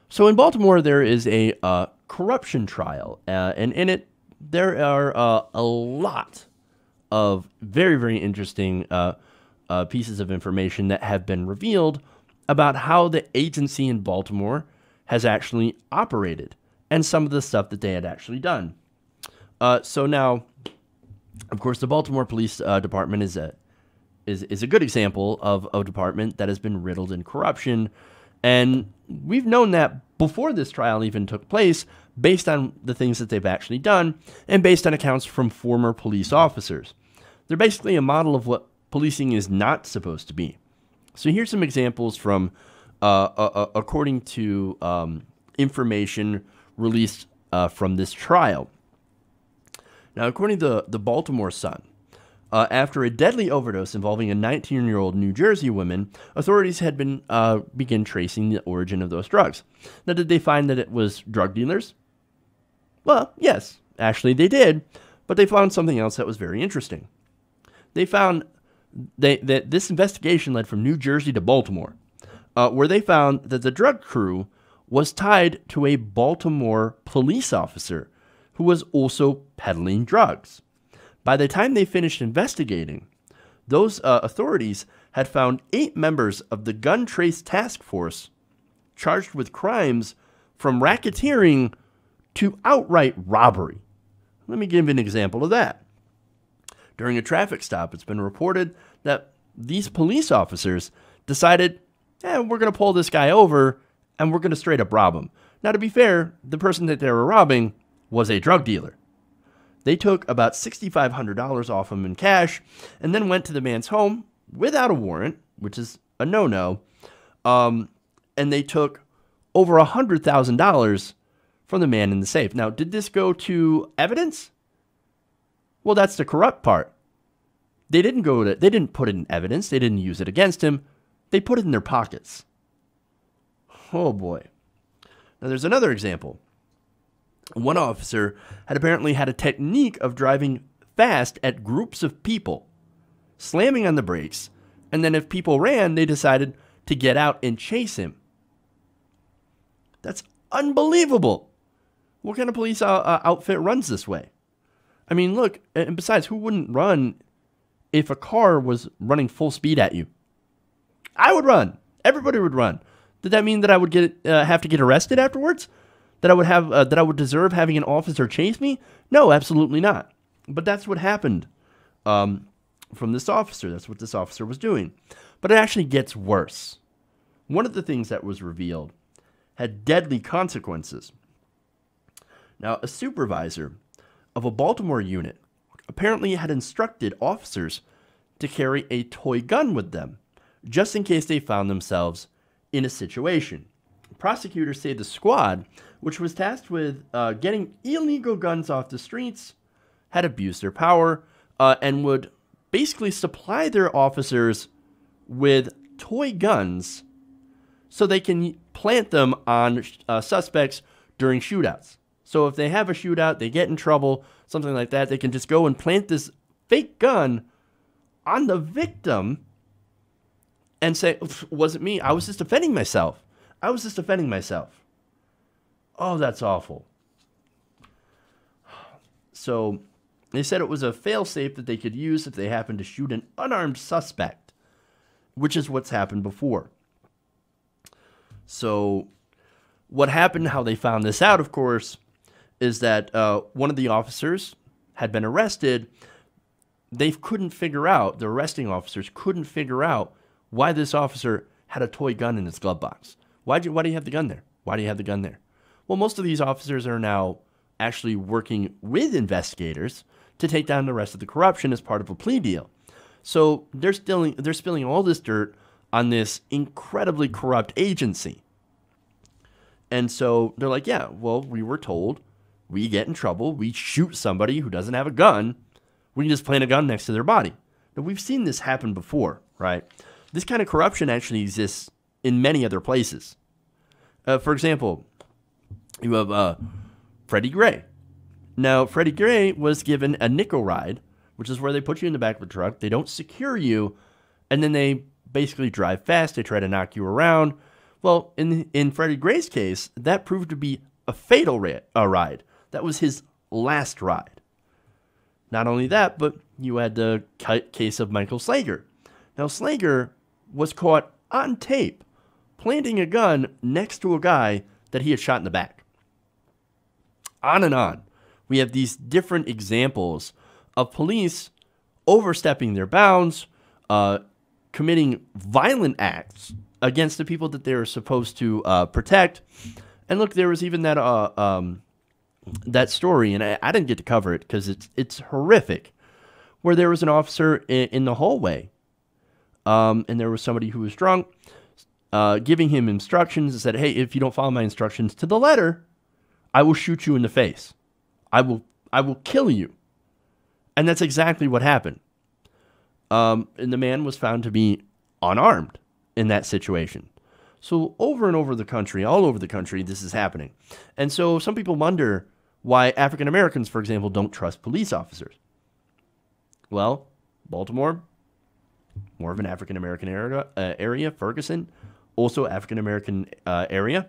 So in Baltimore, there is a corruption trial, and in it, there are a lot of very, very interesting pieces of information that have been revealed about how the agency in Baltimore has actually operated and some of the stuff that they had actually done. So now, of course, the Baltimore Police Department is a good example of a department that has been riddled in corruption. And we've known that before this trial even took place, based on the things that they've actually done and based on accounts from former police officers. They're basically a model of what policing is not supposed to be. So here's some examples from, according to information released from this trial. Now, according to the Baltimore Sun, after a deadly overdose involving a 19-year-old New Jersey woman, authorities had begun tracing the origin of those drugs. Now, did they find that it was drug dealers? Well, yes, actually they did, but they found something else that was very interesting. They found that this investigation led from New Jersey to Baltimore, where they found that the drug crew was tied to a Baltimore police officer who was also peddling drugs. By the time they finished investigating, those authorities had found 8 members of the Gun Trace Task Force charged with crimes from racketeering to outright robbery. Let me give you an example of that. During a traffic stop, it's been reported that these police officers decided, we're going to pull this guy over and we're going to straight up rob him. Now, to be fair, the person that they were robbing was a drug dealer. They took about $6,500 off him in cash and then went to the man's home without a warrant, which is a no-no, and they took over $100,000 from the man in the safe. Now, did this go to evidence? Well, that's the corrupt part. They didn't put it in evidence. They didn't use it against him. They put it in their pockets. Oh boy. Now, there's another example. One officer had apparently had a technique of driving fast at groups of people, slamming on the brakes, and then if people ran, they decided to get out and chase him. That's unbelievable. What kind of police outfit runs this way? I mean, look, and besides, who wouldn't run if a car was running full speed at you? I would run. Everybody would run. Did that mean that I would have to get arrested afterwards? That I would deserve having an officer chase me? No, absolutely not. But that's what happened from this officer. That's what this officer was doing. But it actually gets worse. One of the things that was revealed had deadly consequences. Now, a supervisor of a Baltimore unit apparently had instructed officers to carry a toy gun with them, just in case they found themselves in a situation. Prosecutors say the squad, which was tasked with getting illegal guns off the streets, had abused their power and would basically supply their officers with toy guns so they can plant them on suspects during shootouts. So if they have a shootout, they get in trouble, something like that, they can just go and plant this fake gun on the victim and say, it wasn't me, I was just defending myself. Oh, that's awful. So they said it was a fail-safe that they could use if they happened to shoot an unarmed suspect, which is what's happened before. So what happened, how they found this out, of course, is that one of the officers had been arrested. The arresting officers couldn't figure out why this officer had a toy gun in his glove box. Why do you have the gun there? Why do you have the gun there? Well, most of these officers are now actually working with investigators to take down the rest of the corruption as part of a plea deal. So they're spilling all this dirt on this incredibly corrupt agency. And so they're like, yeah, well, we were told we get in trouble, we shoot somebody who doesn't have a gun, we can just plant a gun next to their body. Now, we've seen this happen before, right? This kind of corruption actually exists in many other places. For example, you have Freddie Gray. Now, Freddie Gray was given a nickel ride, which is where they put you in the back of a truck, they don't secure you, and then they basically drive fast, they try to knock you around. Well, in Freddie Gray's case, that proved to be a fatal ride. That was his last ride. Not only that, but you had the case of Michael Slager. Now, Slager was caught on tape planting a gun next to a guy that he had shot in the back. On and on. We have these different examples of police overstepping their bounds, committing violent acts against the people that they were supposed to protect. And look, there was even that story, and I didn't get to cover it because it's horrific, where there was an officer in the hallway, and there was somebody who was drunk, giving him instructions and said, "Hey, if you don't follow my instructions to the letter, I will shoot you in the face. I will kill you." And that's exactly what happened. And the man was found to be unarmed in that situation. So over and over the country, all over the country, this is happening. And so some people wonder why African Americans, for example, don't trust police officers. Well, Baltimore, more of an African American area. Ferguson, also African American area.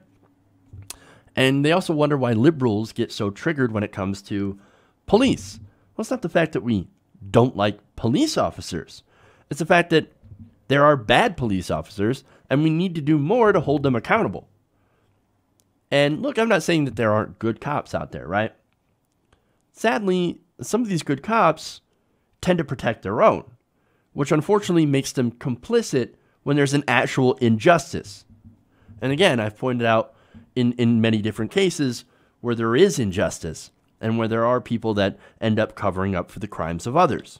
And they also wonder why liberals get so triggered when it comes to police. Well, it's not the fact that we don't like police officers. It's the fact that there are bad police officers, and we need to do more to hold them accountable. And look, I'm not saying that there aren't good cops out there, right? Sadly, some of these good cops tend to protect their own, which unfortunately makes them complicit when there's an actual injustice. And again, I've pointed out in many different cases where there is injustice and where there are people that end up covering up for the crimes of others.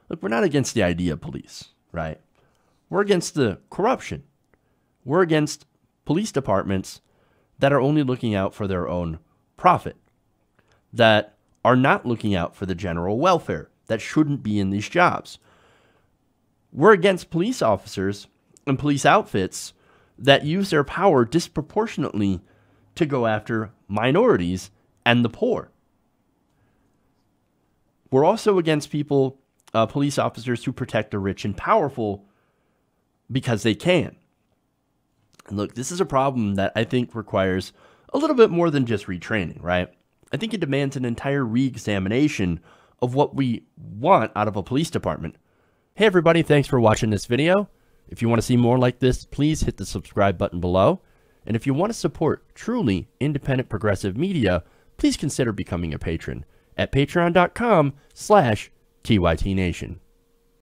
Look, we're not against the idea of police, right? We're against the corruption. We're against police departments that are only looking out for their own profit, that are not looking out for the general welfare, that shouldn't be in these jobs. We're against police officers and police outfits that use their power disproportionately to go after minorities and the poor. We're also against people, police officers who protect the rich and powerful because they can. And look, this is a problem that I think requires a little bit more than just retraining, right? I think it demands an entire re-examination of what we want out of a police department. Hey everybody, thanks for watching this video. If you want to see more like this, please hit the subscribe button below. And if you want to support truly independent progressive media, please consider becoming a patron at patreon.com/TYTNation.